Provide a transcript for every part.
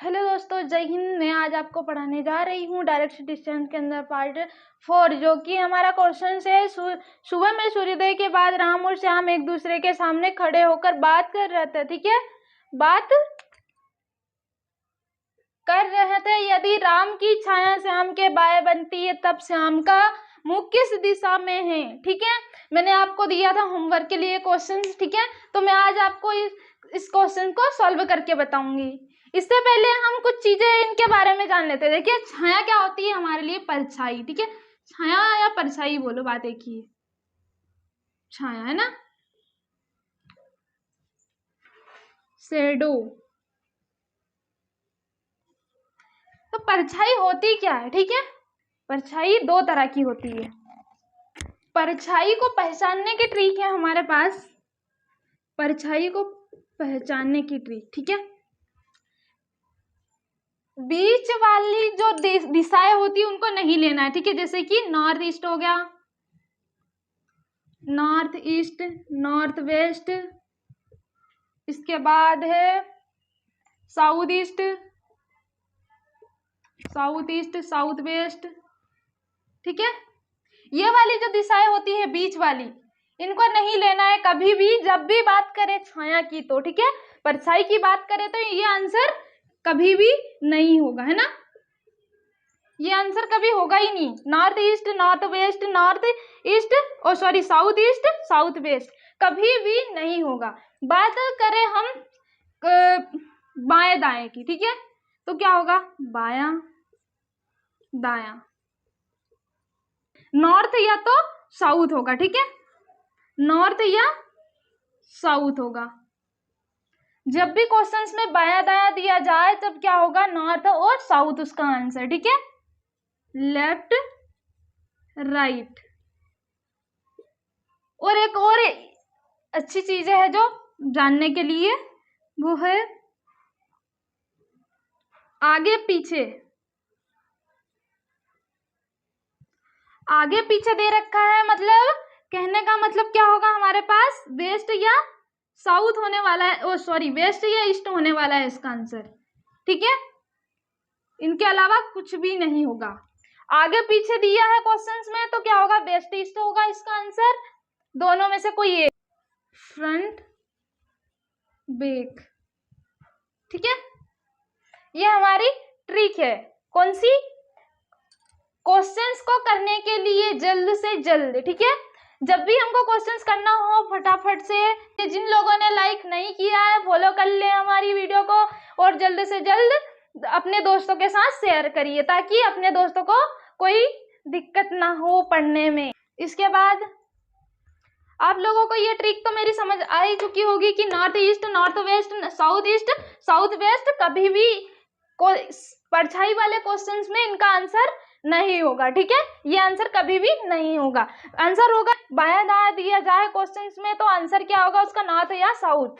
Hello दोस्तों, जय हिंद। मैं आज आपको पढ़ाने जा रही हूँ डायरेक्ट डिस्टेंस के अंदर पार्ट 4, जो कि हमारा क्वेश्चन है सुबह में सूर्योदय के बाद राम और श्याम एक दूसरे के सामने खड़े होकर बात कर रहे थे। ठीक है, बात कर रहे थे। यदि राम की छाया श्याम के बाएं बनती है तब श्याम का मुख किस दिशा में है। ठीक है, मैंने आपको दिया था होमवर्क के लिए क्वेश्चन। ठीक है, तो मैं आज आपको इस क्वेश्चन को सॉल्व करके बताऊंगी। इससे पहले हम कुछ चीजें इनके बारे में जान लेते हैं। देखिए, छाया क्या होती है हमारे लिए? परछाई। ठीक है, छाया या परछाई बोलो, बात एक ही है। छाया है ना, शैडो। तो परछाई होती क्या है? ठीक है, परछाई दो तरह की होती है। परछाई को पहचानने की ट्रिक है हमारे पास। परछाई को पहचानने की ट्रिक, ठीक है, बीच वाली जो दिशाएं होती है उनको नहीं लेना है। ठीक है, जैसे कि नॉर्थ ईस्ट हो गया, नॉर्थ ईस्ट, नॉर्थ वेस्ट, इसके बाद है south east, south east, south waste. ठीक है, ये वाली जो दिशाएं होती है बीच वाली, इनको नहीं लेना है कभी भी जब भी बात करें छाया की। तो ठीक है, परछाई की बात करें तो ये आंसर कभी भी नहीं होगा, है ना। ये आंसर कभी होगा ही नहीं। North east, north west, north east, oh sorry south east, south west, कभी भी नहीं होगा। बात करें हम बाएं दाएं की, ठीक है, तो क्या होगा? बायां दायां, नॉर्थ या तो साउथ होगा। ठीक है, नॉर्थ या साउथ होगा। जब भी क्वेश्चंस में बायां दायां दिया जाए तब क्या होगा? नॉर्थ और साउथ उसका आंसर। ठीक है, लेफ्ट राइट। और एक और अच्छी चीज है जो जानने के लिए, वो है आगे पीछे। आगे पीछे दे रखा है, मतलब कहने का मतलब क्या होगा? हमारे पास वेस्ट या साउथ होने वाला है, ओ सॉरी वेस्ट या ईस्ट होने वाला है इसका आंसर। ठीक है, इनके अलावा कुछ भी नहीं होगा। आगे पीछे दिया है क्वेश्चंस में तो क्या होगा? वेस्ट ईस्ट होगा इसका आंसर। दोनों में से कोई एक, फ्रंट बैक। ठीक है, ये हमारी ट्रिक है। कौन सी? क्वेश्चंस को करने के लिए जल्द से जल्द। ठीक है, जब भी हमको क्वेश्चंस करना हो फटाफट से, जिन लोगों ने लाइक नहीं किया है फॉलो कर ले हमारी वीडियो को, और जल्द से जल्द अपने दोस्तों के साथ शेयर करिए ताकि अपने दोस्तों को कोई दिक्कत ना हो पढ़ने में। इसके बाद आप लोगों को ये ट्रिक तो मेरी समझ आ ही चुकी होगी कि north east, north waste, south east, south west कभी भी परछाई वाले क्वेश्चंस में इनका आंसर नहीं होगा। ठीक है, ये आंसर कभी भी नहीं होगा। आंसर होगा बायां दायां दिया जाए क्वेश्चंस में तो आंसर क्या होगा उसका? नॉर्थ या साउथ।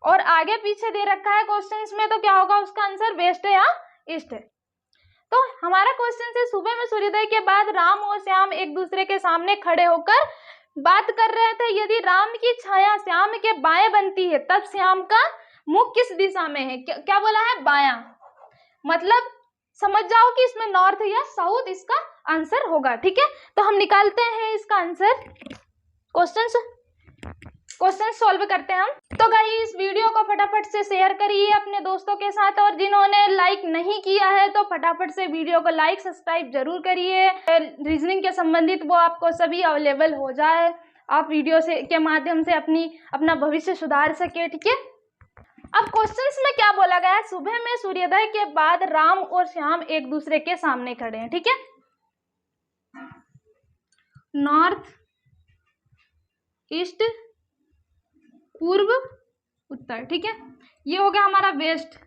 और आगे पीछे दे रखा है क्वेश्चंस में तो क्या होगा उसका आंसर? वेस्ट या ईस्ट। तो हमारा क्वेश्चन है सुबह में सूर्योदय के बाद राम और श्याम एक दूसरे के सामने खड़े होकर बात कर रहे थे। यदि राम की छाया श्याम के बाएं बनती है तब श्याम का मुख किस दिशा में है? क्या बोला है? बायां। मतलब समझ जाओ कि इसमें नॉर्थ या साउथ इसका आंसर होगा। ठीक है, तो हम निकालते हैं इसका आंसर। क्वेश्चन सॉल्व करते हैं हम। तो गाइस, वीडियो को फटाफट से शेयर करिए अपने दोस्तों के साथ, और जिन्होंने लाइक नहीं किया है तो फटाफट से वीडियो को लाइक सब्सक्राइब जरूर करिए। रीजनिंग के संबंधित वो आपको सभी अवेलेबल हो जाए, आप वीडियो से के माध्यम से अपना भविष्य सुधार सके। ठीक है, अब क्वेश्चंस में क्या बोला गया है? सुबह में सूर्योदय के बाद राम और श्याम एक दूसरे के सामने खड़े हैं। ठीक है, नॉर्थ ईस्ट, पूर्व उत्तर। ठीक है, ये हो गया हमारा वेस्ट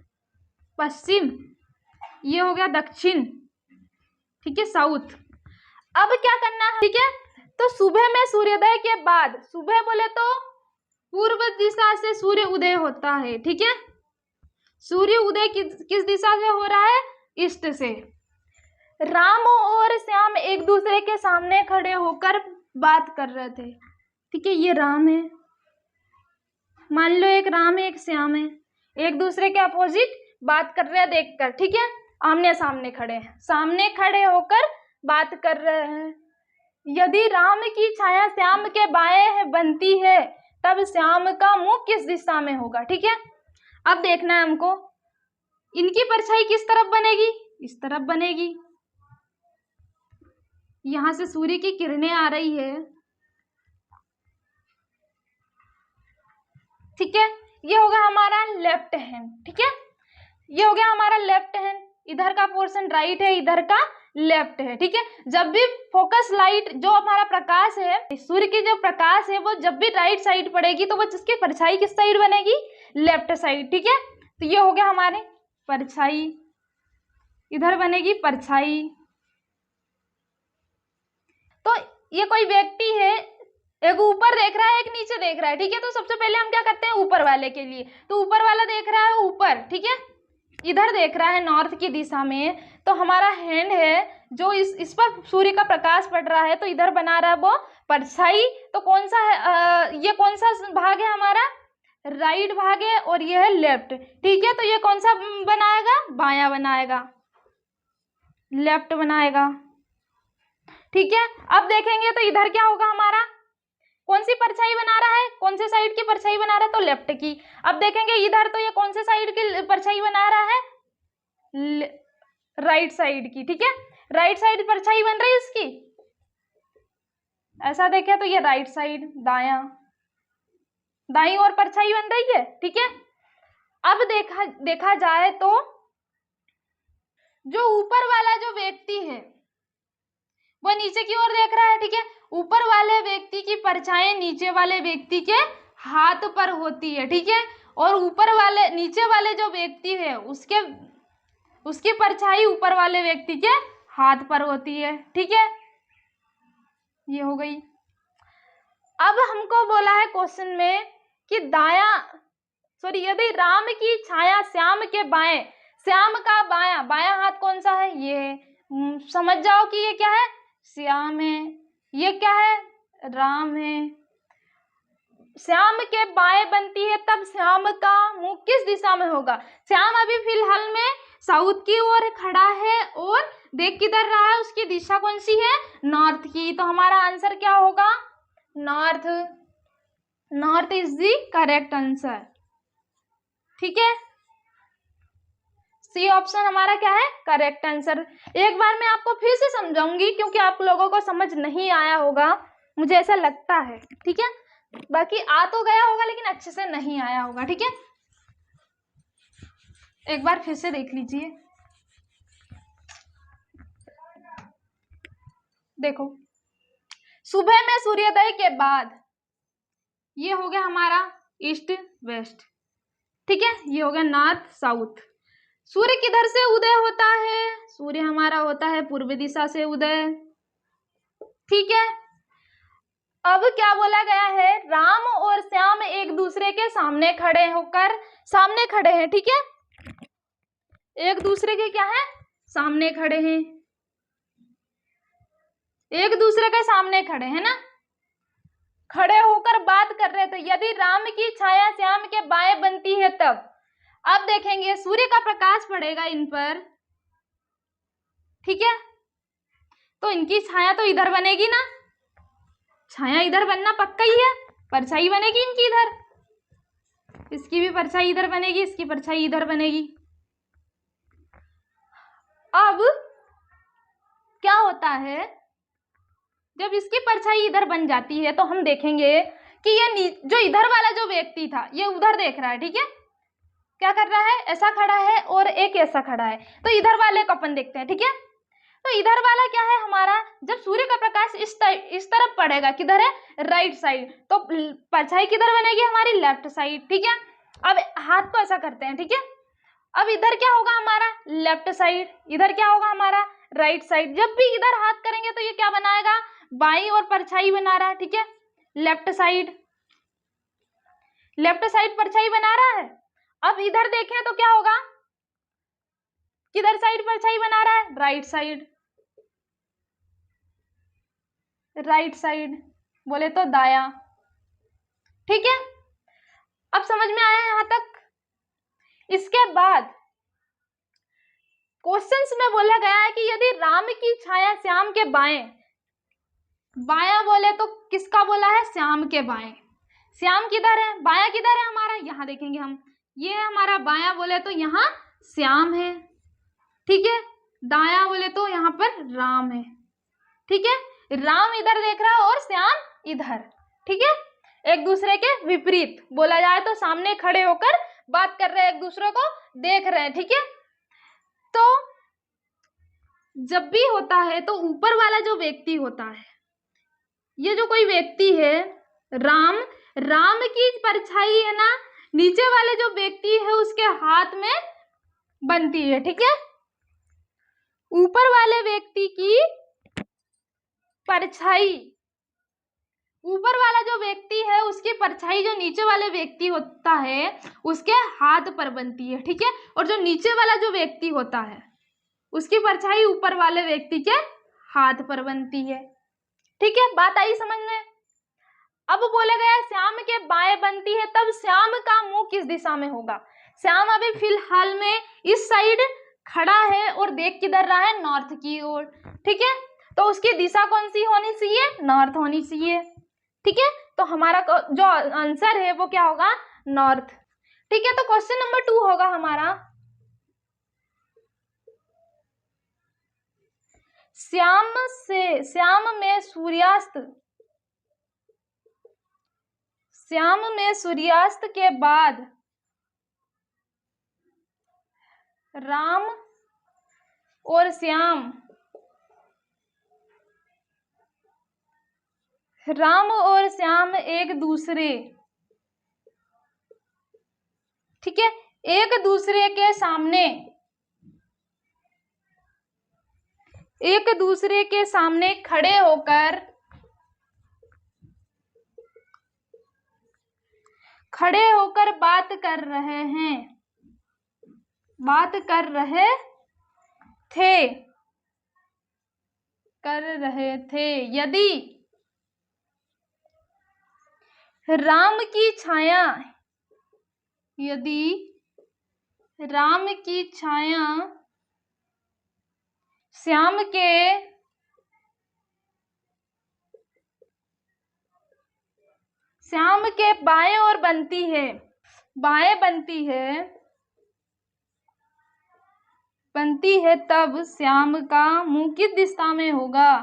पश्चिम, ये हो गया दक्षिण। ठीक है, साउथ। अब क्या करना है? ठीक है, तो सुबह में सूर्योदय के बाद, सुबह बोले तो पूर्व दिशा से सूर्य उदय होता है। ठीक है, सूर्य उदय किस दिशा से हो रहा है? ईस्ट से। राम और श्याम एक दूसरे के सामने खड़े होकर बात कर रहे थे। ठीक है, ये राम है, मान लो एक राम है एक श्याम है, एक दूसरे के अपोजिट बात कर रहे हैं देखकर, ठीक है, आमने सामने खड़े हैं, सामने खड़े होकर बात कर रहे हैं। यदि राम की छाया श्याम के बाएं बनती है तब श्याम का मुंह किस दिशा में होगा, ठीक है। अब देखना है हमको, इनकी परछाई किस तरफ बनेगी, इस तरफ बनेगी। यहां से सूर्य की किरणें आ रही है, ठीक है, ये होगा हमारा लेफ्ट हैंड, ठीक है, ये हो गया हमारा लेफ्ट हैंड। इधर का पोर्शन राइट है, इधर का लेफ्ट है, ठीक है। जब भी फोकस लाइट जो हमारा प्रकाश है, सूर्य की जो प्रकाश है, वो जब भी राइट साइड पड़ेगी तो वो जिसकी परछाई किस साइड बनेगी, लेफ्ट साइड, ठीक है। तो ये हो गया हमारे परछाई, इधर बनेगी परछाई। तो ये कोई व्यक्ति है, एक ऊपर देख रहा है, एक नीचे देख रहा है, ठीक है। तो सबसे पहले हम क्या करते हैं, ऊपर वाले के लिए, तो ऊपर वाला देख रहा है ऊपर, ठीक है, इधर देख रहा है नॉर्थ की दिशा में, तो हमारा हैंड है जो इस पर सूर्य का प्रकाश पड़ रहा है, तो इधर बना रहा है वो परछाई। तो कौन सा है, ये कौन सा भाग है हमारा, राइट भाग है, और ये है लेफ्ट, ठीक है। तो ये कौन सा बनाएगा, बायां बनाएगा, लेफ्ट बनाएगा, ठीक है। अब देखेंगे तो इधर क्या होगा हमारा, कौन सी परछाई बना रहा है, कौन से साइड की परछाई बना रहा है, तो लेफ्ट की। अब देखेंगे इधर, तो ये कौन से साइड की परछाई बना रहा है, राइट साइड की, ठीक है, राइट साइड परछाई बन रही है इसकी। ऐसा देखें तो ये राइट साइड, दायां, दाईं ओर परछाई बन रही है, ठीक है। अब देखा जाए तो जो ऊपर वाला जो व्यक्ति है वो नीचे की ओर देख रहा है, ठीक है। ऊपर वाले व्यक्ति की परछाई नीचे वाले व्यक्ति के हाथ पर होती है, ठीक है, और ऊपर वाले नीचे वाले जो व्यक्ति है उसकी परछाई ऊपर वाले व्यक्ति के हाथ पर होती है, ठीक है। ये हो गई। अब हमको बोला है क्वेश्चन में कि यदि राम की छाया श्याम के बाएं, श्याम का बायां हाथ कौन सा है, ये है, समझ जाओ कि ये क्या है, श्याम है, ये क्या है, राम है। श्याम के बाएं बनती है तब श्याम का मुंह किस दिशा में होगा। श्याम अभी फिलहाल में साउथ की ओर खड़ा है और देख किधर रहा है, उसकी दिशा कौन सी है, नॉर्थ की। तो हमारा आंसर क्या होगा, north, north is the correct answer, ठीक है। सी ऑप्शन हमारा क्या है, करेक्ट आंसर। एक बार मैं आपको फिर से समझाऊंगी क्योंकि आप लोगों को समझ नहीं आया होगा, मुझे ऐसा लगता है, ठीक है। बाकी आ तो गया होगा लेकिन अच्छे से नहीं आया होगा, ठीक है। एक बार फिर से देख लीजिए। देखो, सुबह में सूर्योदय के बाद ये हो गया हमारा ईस्ट वेस्ट, ठीक है, ये हो गया नॉर्थ साउथ। सूर्य किधर से उदय होता है, सूर्य हमारा होता है पूर्व दिशा से उदय, ठीक है। अब क्या बोला गया है, राम और श्याम एक दूसरे के सामने खड़े हैं, ठीक है, एक दूसरे के क्या है, सामने खड़े हैं, एक दूसरे के सामने खड़े हैं ना, खड़े होकर बात कर रहे थे। यदि राम की छाया श्याम के बाएं बनती है तब, अब देखेंगे सूर्य का प्रकाश पड़ेगा इन पर, ठीक है, तो इनकी छाया तो इधर बनेगी ना, छाया इधर बनना पक्का ही है, परछाई बनेगी इनकी इधर, इसकी भी परछाई इधर बनेगी, इसकी परछाई इधर बनेगी। अब क्या होता है, जब इसकी परछाई इधर बन जाती है तो हम देखेंगे कि ये जो इधर वाला जो व्यक्ति था ये उधर देख रहा है, ठीक है, क्या कर रहा है, ऐसा खड़ा है और एक ऐसा खड़ा है, तो इधर वाले को अपन देखते हैं, ठीक है। तो इधर वाला क्या है हमारा, जब सूर्य का प्रकाश इस तरफ पड़ेगा, किधर है, राइट साइड, तो परछाई किधर बनेगी हमारी, लेफ्ट साइड, ठीक है। अब हाथ को ऐसा करते हैं, ठीक है, अब इधर क्या होगा हमारा, लेफ्ट साइड, इधर क्या होगा हमारा, राइट साइड। जब भी इधर हाथ करेंगे तो ये क्या बनाएगा, बाईं और परछाई बना रहा है, ठीक है, लेफ्ट साइड, लेफ्ट साइड परछाई बना रहा है। अब इधर देखें तो क्या होगा, किधर साइड परछाई बना रहा है, राइट साइड, राइट साइड बोले तो दायां, ठीक है। अब समझ में आया यहां तक। इसके बाद क्वेश्चंस में बोला गया है कि यदि राम की छाया श्याम के बाएं, बायां बोले तो किसका बोला है, श्याम के बाएं। श्याम किधर है, बायां किधर है हमारा, यहाँ देखेंगे हम, ये है हमारा बायां बोले तो यहाँ श्याम है, ठीक है। दायां बोले तो यहाँ पर राम है, ठीक है। राम इधर देख रहा है और श्याम इधर, ठीक है। एक दूसरे के विपरीत बोला जाए तो सामने खड़े होकर बात कर रहे हैं, एक दूसरे को देख रहे हैं, ठीक है। तो जब भी होता है तो ऊपर वाला जो व्यक्ति होता है, ये जो कोई व्यक्ति है राम, राम की परछाई है ना नीचे वाले जो व्यक्ति है उसके हाथ में बनती है, ठीक है। ऊपर वाले व्यक्ति की परछाई, ऊपर वाला जो व्यक्ति है उसकी परछाई जो नीचे वाले व्यक्ति होता है उसके हाथ पर बनती है, ठीक है। और जो नीचे वाला जो व्यक्ति होता है उसकी परछाई ऊपर वाले व्यक्ति के हाथ पर बनती है, ठीक है। बात आई समझ में। अब बोला गया श्याम के बाएं बनती है, तब श्याम का मुंह किस दिशा में होगा। श्याम अभी फिलहाल में इस साइड खड़ा है और देख किधर रहा है, नॉर्थ की ओर, ठीक है। तो उसकी दिशा कौन सी होनी चाहिए, नॉर्थ होनी चाहिए, ठीक है। तो हमारा जो आंसर है वो क्या होगा, नॉर्थ, ठीक है। तो क्वेश्चन नंबर 2 होगा हमारा, श्याम में सूर्यास्त के बाद राम और श्याम एक दूसरे, ठीक है, एक दूसरे के सामने खड़े होकर बात कर रहे थे। यदि राम की छाया श्याम के बाएं ओर बनती है, तब श्याम का मुंह किस दिशा में होगा,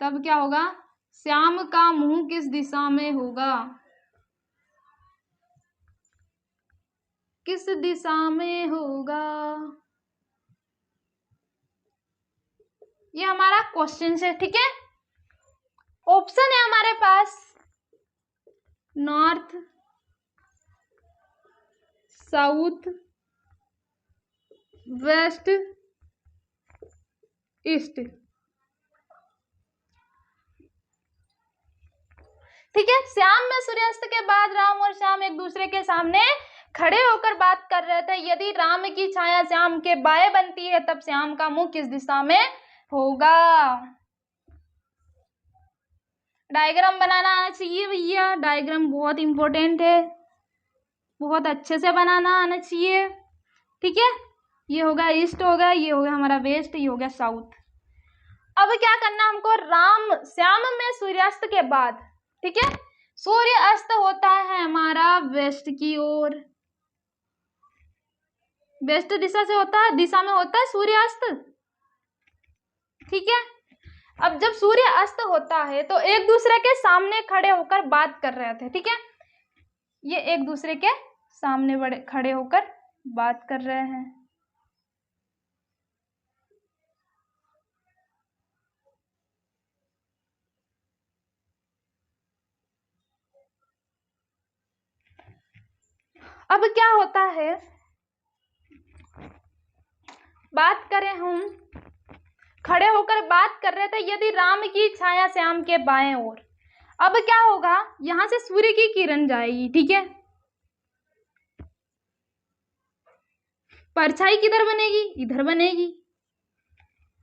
तब क्या होगा, श्याम का मुंह किस दिशा में होगा, किस दिशा में होगा, ये हमारा क्वेश्चन है, ठीक है। ऑप्शन है हमारे पास नॉर्थ, साउथ, वेस्ट, ईस्ट, ठीक है। श्याम में सूर्यास्त के बाद राम और श्याम एक दूसरे के सामने खड़े होकर बात कर रहे थे। यदि राम की छाया श्याम के बाएं बनती है, तब श्याम का मुंह किस दिशा में होगा। डायग्राम बनाना आना चाहिए भैया, डायग्राम बहुत इंपॉर्टेंट है, बहुत अच्छे से बनाना आना चाहिए, ठीक है। ये होगा ईस्ट होगा, ये होगा हमारा वेस्ट, ये होगा साउथ। अब क्या करना हमको, श्याम में सूर्यास्त के बाद, ठीक है, सूर्य अस्त होता है हमारा वेस्ट की ओर, वेस्ट दिशा में होता है सूर्यास्त, ठीक है। अब जब सूर्य अस्त होता है तो एक दूसरे के सामने खड़े होकर बात कर रहे थे, ठीक है। ये एक दूसरे के सामने खड़े होकर बात कर रहे हैं। अब क्या होता है, बात करें, हम खड़े होकर बात कर रहे थे, यदि राम की छाया श्याम के बाएं ओर, अब क्या होगा, यहां से सूर्य की किरण जाएगी, ठीक है। परछाई किधर बनेगी, इधर बनेगी,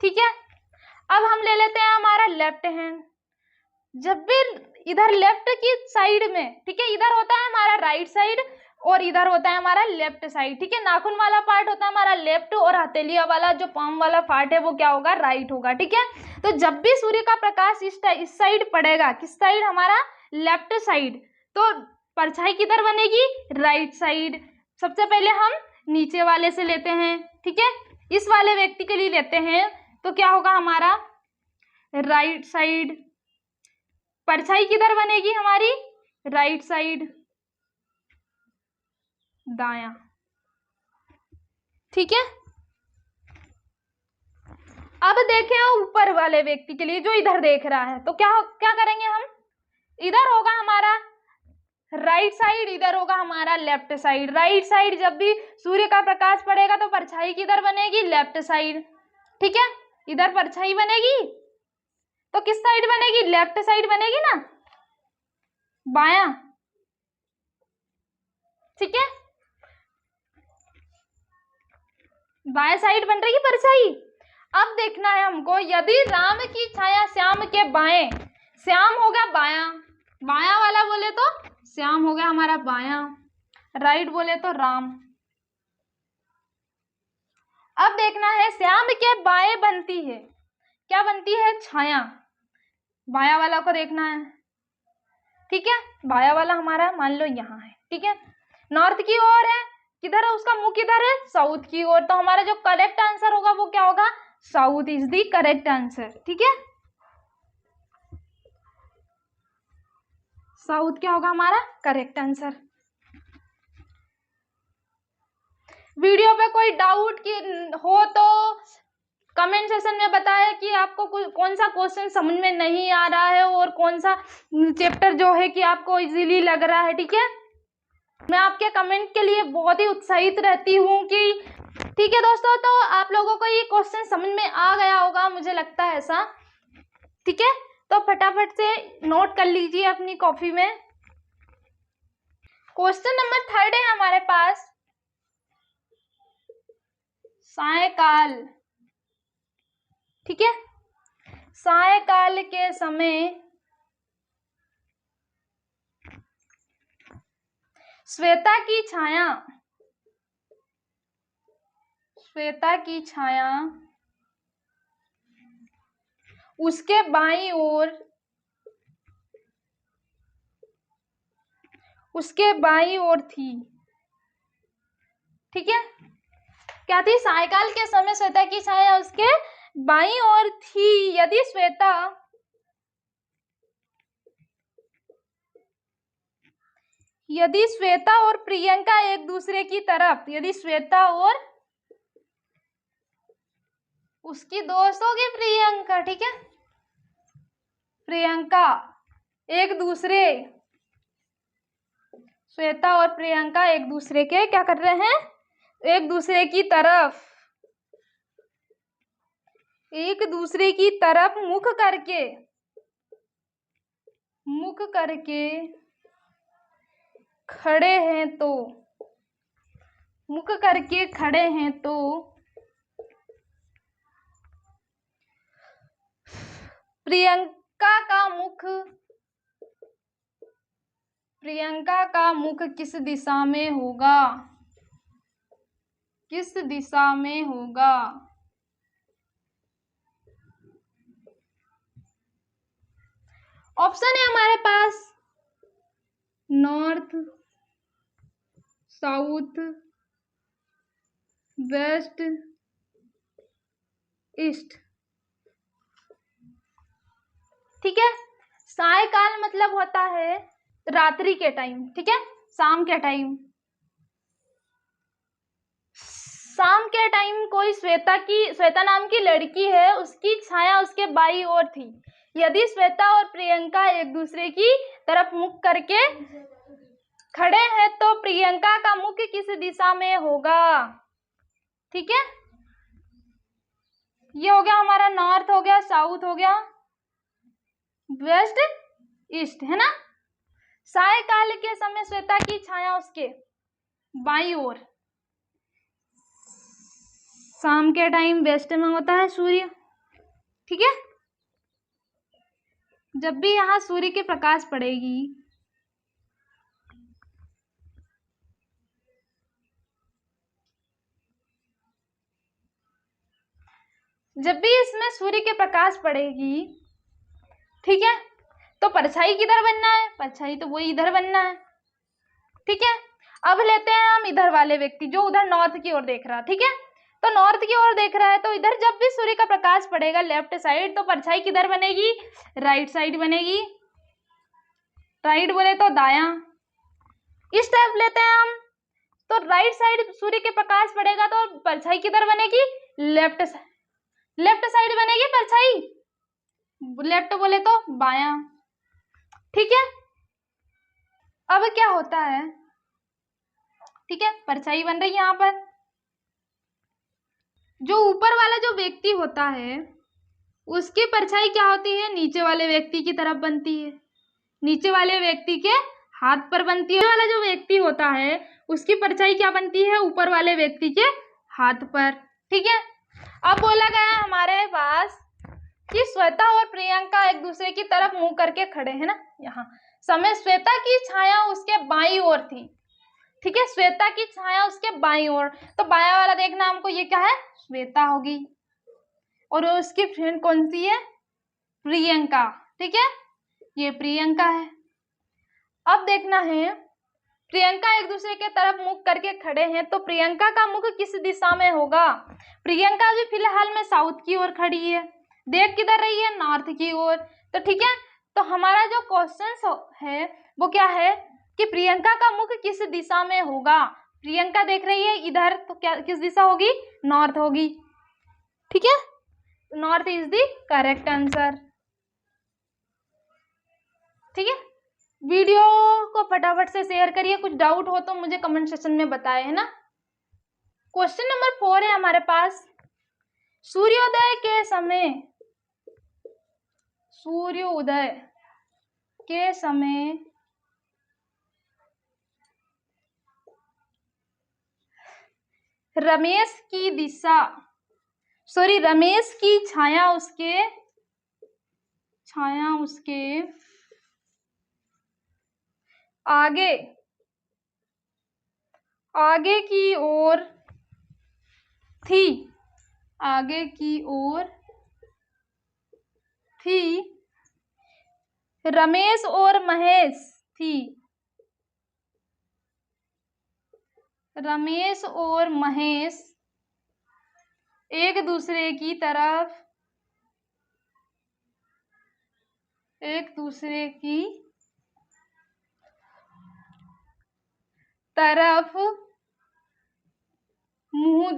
ठीक है। अब हम ले लेते हैं हमारा लेफ्ट हैंड, जब भी इधर लेफ्ट की साइड में, ठीक है, इधर होता है हमारा राइट साइड और इधर होता है हमारा लेफ्ट साइड, ठीक है। नाखून वाला पार्ट होता है हमारा लेफ्ट और हथेलिया वाला जो पाम वाला पार्ट है वो क्या होगा, राइट होगा, ठीक है। तो जब भी सूर्य का प्रकाश इस साइड पड़ेगा, किस साइड, हमारा लेफ्ट साइड, तो परछाई किधर बनेगी, राइट साइड। सबसे पहले हम नीचे वाले से लेते हैं, ठीक है, इस वाले व्यक्ति के लिए लेते हैं, तो क्या होगा हमारा राइट साइड। परछाई किधर बनेगी हमारी, राइट साइड, दायां, ठीक है। अब देखें ऊपर वाले व्यक्ति के लिए जो इधर देख रहा है, तो क्या क्या करेंगे हम, इधर होगा हमारा राइट साइड, इधर होगा हमारा लेफ्ट साइड। राइट साइड जब भी सूर्य का प्रकाश पड़ेगा तो परछाई किधर बनेगी, लेफ्ट साइड, ठीक है। इधर परछाई बनेगी तो किस साइड बनेगी, लेफ्ट साइड बनेगी ना, बायां, ठीक है, बाएं साइड बन रही परछाई। अब देखना है हमको, यदि राम की छाया श्याम के बाएं, श्याम होगा बायां, बायां वाला बोले तो श्याम हो गया हमारा बायां, राइट बोले तो राम। अब देखना है श्याम के बाएं बनती है, क्या बनती है, छाया। बाया वाला को देखना है, ठीक है। बाया वाला हमारा मान लो यहाँ है, ठीक है, नॉर्थ की ओर है, किधर है उसका मुंह, किधर है, साउथ की ओर। तो हमारा जो करेक्ट आंसर होगा वो क्या होगा, south is the correct answer, ठीक है। साउथ क्या होगा हमारा करेक्ट आंसर। वीडियो पे कोई डाउट की हो तो कमेंट सेक्शन में बताएं कि आपको कौन सा क्वेश्चन समझ में नहीं आ रहा है और कौन सा चैप्टर जो है कि आपको इजीली लग रहा है, ठीक है। मैं आपके कमेंट के लिए बहुत ही उत्साहित रहती हूँ कि, ठीक है दोस्तों, तो आप लोगों को ये क्वेश्चन समझ में आ गया होगा, मुझे लगता है ऐसा, ठीक है। तो फटाफट से नोट कर लीजिए अपनी कॉपी में। क्वेश्चन नंबर 3 है हमारे पास, सायकाल, ठीक है। सायकाल के समय श्वेता की छाया, श्वेता की छाया उसके बाईं ओर, उसके बाईं ओर थी, ठीक है। क्या थी, सायकाल के समय श्वेता की छाया उसके बाईं ओर थी। यदि श्वेता, यदि श्वेता और प्रियंका एक दूसरे की तरफ, यदि श्वेता और उसकी दोस्त होगी प्रियंका, ठीक है, प्रियंका एक दूसरे, श्वेता और प्रियंका एक दूसरे के क्या कर रहे हैं, एक दूसरे की तरफ, एक दूसरे की तरफ मुख करके, मुख करके खड़े हैं, तो मुख करके खड़े हैं तो प्रियंका का मुख, प्रियंका का मुख किस दिशा में होगा, किस दिशा में होगा। ऑप्शन है हमारे पास नॉर्थ, साउथ, वेस्ट, ईस्ट, ठीक है। सायकाल मतलब होता है रात्रि के टाइम, ठीक है, शाम के टाइम। शाम के टाइम कोई श्वेता नाम की लड़की है, उसकी छाया उसके बाईं ओर थी। यदि श्वेता और प्रियंका एक दूसरे की तरफ मुख करके खड़े हैं तो प्रियंका का मुख किस दिशा में होगा, ठीक है। ये हो गया हमारा नॉर्थ, हो गया साउथ, हो गया वेस्ट, ईस्ट, है ना। सायकाल के समय श्वेता की छाया उसके बाईं ओर, शाम के टाइम वेस्ट में होता है सूर्य, ठीक है। जब भी यहाँ सूर्य के प्रकाश पड़ेगी जब भी इसमें सूर्य के प्रकाश पड़ेगी, ठीक है, तो परछाई किधर बनना है, परछाई तो वही इधर बनना है, ठीक है। अब लेते हैं हम इधर वाले व्यक्ति जो उधर नॉर्थ की ओर देख रहा, ठीक है, तो नॉर्थ की ओर देख रहा है, तो इधर जब भी सूर्य का प्रकाश पड़ेगा लेफ्ट साइड, तो परछाई किधर बनेगी, राइट साइड बनेगी, राइट बोले तो दायां। इस टाइप लेते हैं हम, तो राइट साइड सूर्य के प्रकाश पड़ेगा तो परछाई किधर बनेगी, लेफ्ट साइड बनेगी परछाई, लेफ्ट बोले तो बायां, ठीक है। अब क्या होता है, ठीक है, परछाई बन रही है यहाँ पर। जो ऊपर वाला जो व्यक्ति होता है उसकी परछाई क्या होती है, नीचे वाले व्यक्ति की तरफ बनती है, नीचे वाले व्यक्ति के हाथ पर बनती है। वाला जो व्यक्ति होता है उसकी परछाई क्या बनती है, ऊपर वाले व्यक्ति के हाथ पर, ठीक है। अब बोला गया हमारे पास कि श्वेता और प्रियंका एक दूसरे की तरफ मुंह करके खड़े हैं ना, यहाँ समय श्वेता की छाया उसके बाईं ओर थी, ठीक है, श्वेता की छाया उसके बाईं ओर, तो बायां वाला देखना हमको, ये क्या है, श्वेता होगी, और उसकी फ्रेंड कौन सी है, प्रियंका, ठीक है, ये प्रियंका है। अब देखना है प्रियंका एक दूसरे के तरफ मुख करके खड़े हैं, तो प्रियंका का मुख किस दिशा में होगा, प्रियंका भी फिलहाल में साउथ की ओर खड़ी है, देख किधर रही है, नॉर्थ की ओर, तो ठीक है। तो हमारा जो क्वेश्चन है वो क्या है कि प्रियंका का मुख किस दिशा में होगा, प्रियंका देख रही है इधर, तो क्या किस दिशा होगी, नॉर्थ होगी, ठीक है, north is the correct answer, ठीक है। वीडियो को फटाफट से शेयर करिए, कुछ डाउट हो तो मुझे कमेंट सेक्शन में बताएं, है ना। क्वेश्चन नंबर 4 है हमारे पास, सूर्योदय के समय, सूर्योदय के समय रमेश की छाया उसके आगे की ओर थी, रमेश और महेश एक दूसरे की तरफ मुंह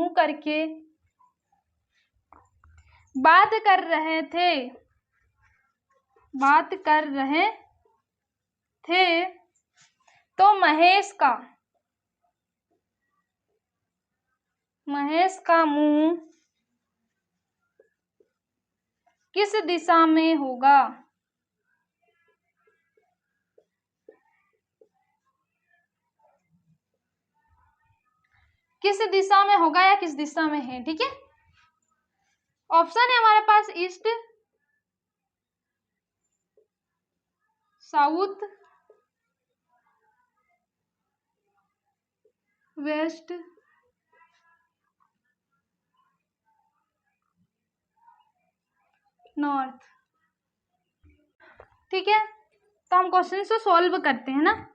करके बात कर रहे थे, तो महेश का मुंह किस दिशा में होगा, किस दिशा में होगा या किस दिशा में है, ठीक है। ऑप्शन है हमारे पास ईस्ट, साउथ, वेस्ट, नॉर्थ, ठीक है। तो हम क्वेश्चन को सॉल्व करते हैं ना।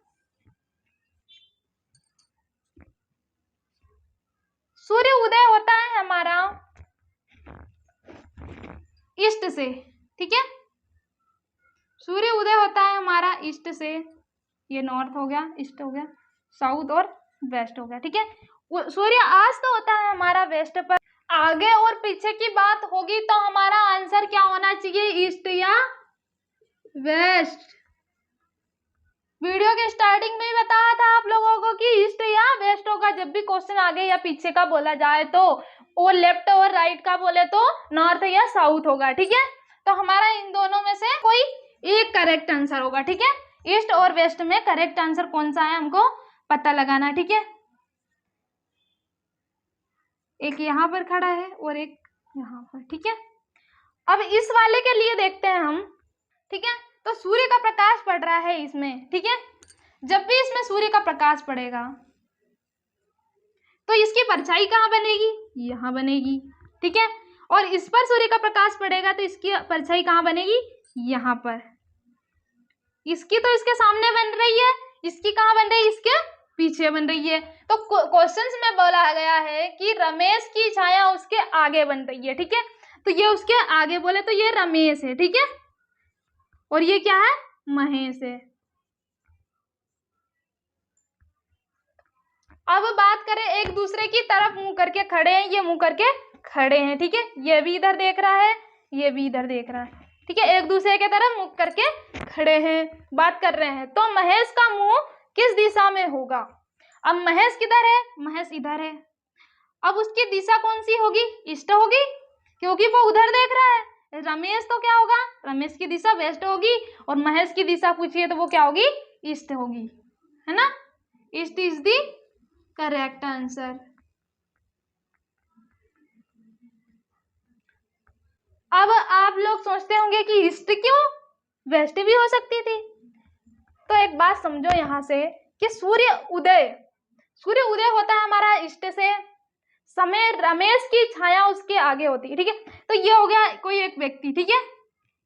सूर्य उदय होता है हमारा ईस्ट से, ठीक है, सूर्य उदय होता है हमारा ईस्ट से, ये नॉर्थ हो गया, ईस्ट हो गया, साउथ और वेस्ट हो गया, ठीक है। सूर्य अस्त होता है हमारा वेस्ट पर। आगे और पीछे की बात होगी तो हमारा आंसर क्या होना चाहिए, ईस्ट या वेस्ट। वीडियो के स्टार्टिंग में ही बताया था आप लोगों को कि ईस्ट या वेस्ट होगा, जब भी क्वेश्चन आगे या पीछे का बोला जाए तो, और लेफ्ट और राइट का बोले तो नॉर्थ या साउथ होगा, ठीक है। तो हमारा इन दोनों में से कोई एक करेक्ट आंसर होगा, ठीक है। ईस्ट और वेस्ट में करेक्ट आंसर कौन सा है हमको पता लगाना, ठीक है। एक यहाँ पर खड़ा है और एक यहाँ पर, ठीक है। अब इस वाले के लिए देखते हैं हम, ठीक है। तो सूर्य का प्रकाश पड़ रहा है इसमें, ठीक है। जब भी इसमें सूर्य का प्रकाश पड़ेगा तो इसकी परछाई कहाँ बनेगी? यहाँ बनेगी, ठीक है। और इस पर सूर्य का प्रकाश पड़ेगा तो इसकी परछाई कहाँ बनेगी? यहाँ पर। इसकी तो इसके सामने बन रही है, इसकी कहाँ बन रही है? इसके पीछे बन रही है। तो क्वेश्चंस में बोला गया है कि रमेश की छाया उसके आगे बन रही है, ठीक है। तो ये उसके आगे बोले तो ये रमेश है, ठीक है। और ये क्या है? महेश है। अब बात करें, एक दूसरे की तरफ मुंह करके खड़े हैं, ये मुंह करके खड़े हैं, ठीक है। ये भी इधर देख रहा है, ये भी इधर देख रहा है, ठीक है। एक दूसरे की तरफ मुंह करके खड़े हैं, बात कर रहे हैं। तो महेश का मुंह किस दिशा में होगा? अब महेश किधर है? महेश इधर है। अब उसकी दिशा कौन सी होगी? ईस्ट होगी, क्योंकि वो उधर देख रहा है। रमेश तो क्या होगा? रमेश की दिशा वेस्ट होगी, और महेश की दिशा पूछिए तो वो क्या होगी? ईस्ट होगी, है ना। East is the correct answer. अब आप लोग सोचते होंगे कि ईस्ट क्यों, वेस्ट भी हो सकती थी। तो एक बात समझो यहाँ से कि सूर्य उदय होता है हमारा ईस्ट से, समय रमेश की छाया उसके आगे होती है, ठीक है। तो ये हो गया कोई एक व्यक्ति, ठीक है।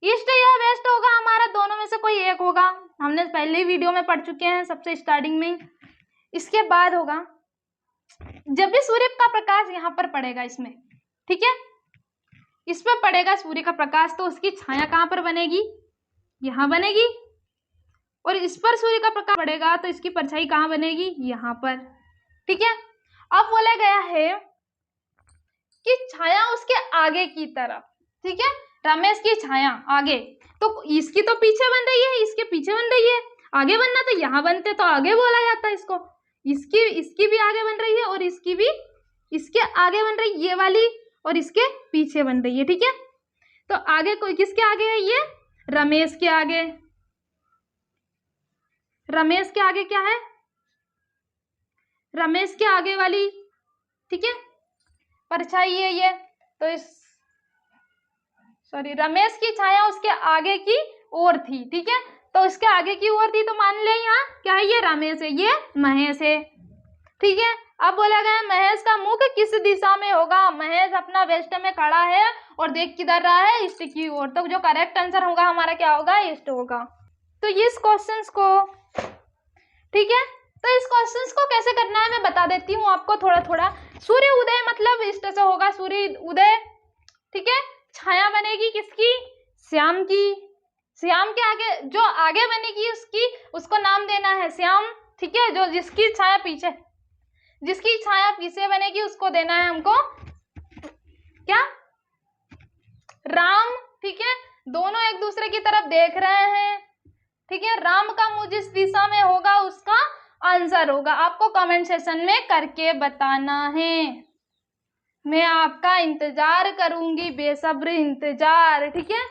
ईस्ट या वेस्ट होगा हमारा, दोनों में से कोई एक होगा। हमने पहले ही वीडियो में पढ़ चुके हैं, सबसे स्टार्टिंग में। इसके बाद होगा जब भी सूर्य का प्रकाश यहाँ पर पड़ेगा इसमें, ठीक है, इस पर पड़ेगा सूर्य का प्रकाश, तो उसकी छाया कहाँ पर बनेगी? यहाँ बनेगी। और इस पर सूर्य का प्रकाश पड़ेगा तो इसकी परछाई कहाँ बनेगी? यहाँ पर, ठीक है। अब बोला गया है कि छाया उसके आगे की तरफ, ठीक है। रमेश की छाया आगे, तो इसकी तो पीछे बन रही है, इसके पीछे बन रही है। आगे बनना तो यहाँ बनते तो आगे बोला जाता है इसको। इसकी भी आगे बन रही है, और इसकी भी इसके आगे बन रही है, ये वाली, और इसके पीछे बन रही है, ठीक है। तो आगे कोई किसके आगे है? ये रमेश के आगे। रमेश के आगे क्या है? रमेश के आगे वाली, ठीक है, परछाई है ये। तो रमेश की छाया उसके आगे की ओर थी, ठीक है। तो उसके आगे की ओर थी, तो मान ले यहाँ क्या है? ये रमेश है, ये महेश है, ठीक है। अब बोला गया महेश का मुख किस दिशा में होगा? महेश अपना वेस्ट में खड़ा है और देख किधर रहा है? ईस्ट की ओर। तो जो करेक्ट आंसर होगा हमारा क्या होगा? ईस्ट होगा। तो इस क्वेश्चंस को, ठीक है, तो इस क्वेश्चंस को कैसे करना है मैं बता देती हूँ आपको थोड़ा थोड़ा। सूर्य उदय मतलब ईस्ट से होगा, सूर्य उदय, ठीक है। छाया बनेगी किसकी? श्याम की। श्याम के आगे जो आगे बनेगी उसको नाम देना है श्याम, ठीक है। जो जिसकी छाया पीछे बनेगी उसको देना है हमको क्या? राम, ठीक है। दोनों एक दूसरे की तरफ देख रहे हैं, ठीक है। राम का मुंह जिस दिशा में होगा उसका आंसर होगा। आपको कमेंट सेक्शन में करके बताना है। मैं आपका इंतजार करूंगी, बेसब्र इंतजार, ठीक है।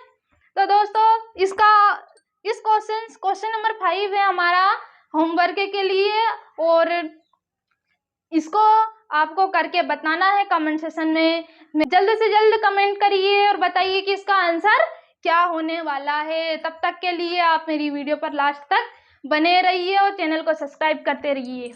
तो दोस्तों इस क्वेश्चन नंबर 5 है हमारा होमवर्क के लिए, और इसको आपको करके बताना है कमेंट सेक्शन में। जल्द से जल्द कमेंट करिए और बताइए कि इसका आंसर क्या होने वाला है। तब तक के लिए आप मेरी वीडियो पर लास्ट तक बने रहिए और चैनल को सब्सक्राइब करते रहिए।